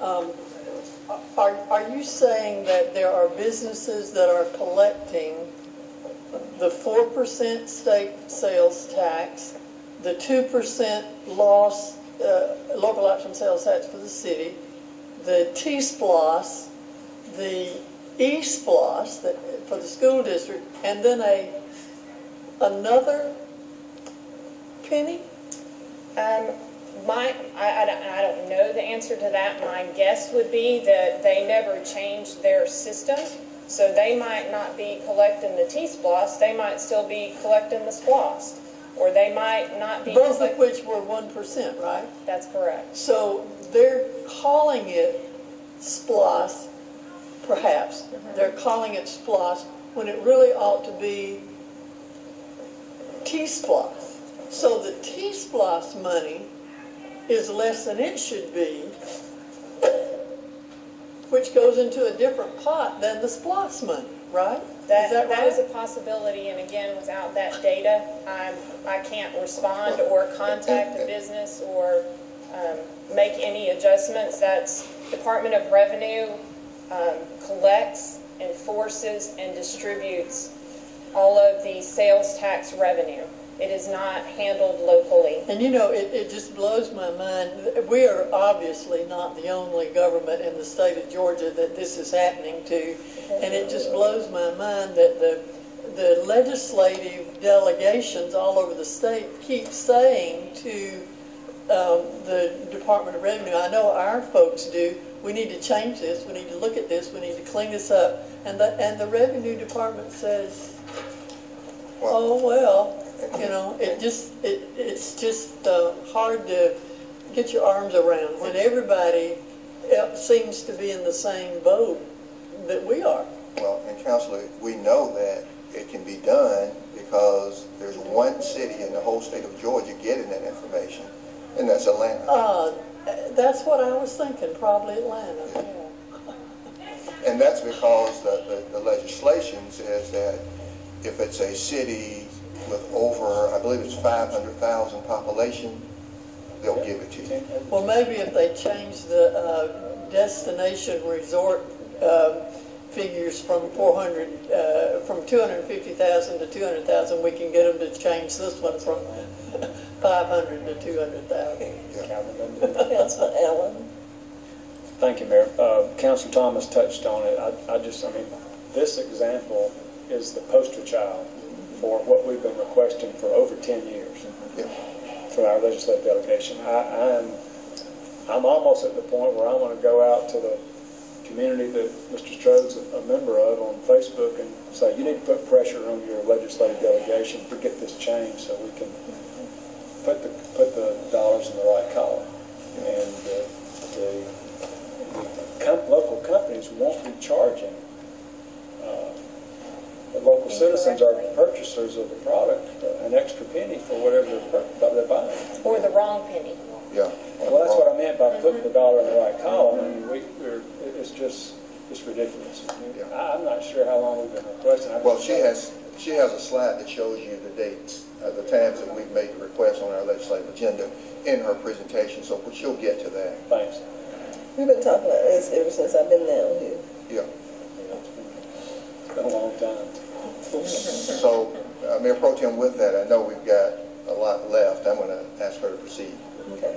Are you saying that there are businesses that are collecting the 4% state sales tax, the 2% loss, local option sales tax for the city, the T-SPLOS, the E-SPLOS for the school district, and then another penny? I don't know the answer to that. My guess would be that they never changed their system, so they might not be collecting the T-SPLOS, they might still be collecting the SPLOS, or they might not be. Both of which were 1%, right? That's correct. So they're calling it SPLOS, perhaps. They're calling it SPLOS when it really ought to be T-SPLOS. So the T-SPLOS money is less than it should be, which goes into a different pot than the SPLOS money, right? That is a possibility, and again, without that data, I can't respond or contact the business or make any adjustments. That's Department of Revenue collects, enforces, and distributes all of the sales tax revenue. It is not handled locally. And you know, it just blows my mind. We are obviously not the only government in the state of Georgia that this is happening to. And it just blows my mind that the legislative delegations all over the state keep saying to the Department of Revenue, I know our folks do, we need to change this, we need to look at this, we need to clean this up. And the Revenue Department says, oh, well, you know, it's just hard to get your arms around when everybody else seems to be in the same boat that we are. Well, and Councilor, we know that it can be done because there's one city in the whole state of Georgia getting that information, and that's Atlanta. That's what I was thinking, probably Atlanta. Yeah. And that's because the legislation says that if it's a city with over, I believe it's 500,000 population, they'll give it to you. Well, maybe if they change the destination resort figures from 250,000 to 200,000, we can get them to change this one from 500 to 200,000. Councilor Allen. Thank you, Mayor. Councilor Thomas touched on it. I mean, this example is the poster child for what we've been requesting for over 10 years for our legislative delegation. I'm almost at the point where I want to go out to the community that Mr. Strode's a member of on Facebook and say, you need to put pressure on your legislative delegation to get this changed so we can put the dollars in the right column. And the local companies won't be charging the local citizens are purchasers of the product an extra penny for whatever they're buying. Or the wrong penny. Yeah. Well, that's what I meant by putting the dollar in the right column. I mean, it's ridiculous. Yeah. I'm not sure how long we've been requesting. Well, she has a slide that shows you the dates, the times that we've made the request on our legislative agenda in her presentation, so she'll get to that. Thanks. We've been talking about this ever since I've been down here. Yeah. It's been a long time. So, Mayor Pro Tem, with that, I know we've got a lot left. I'm going to ask her to proceed. Okay.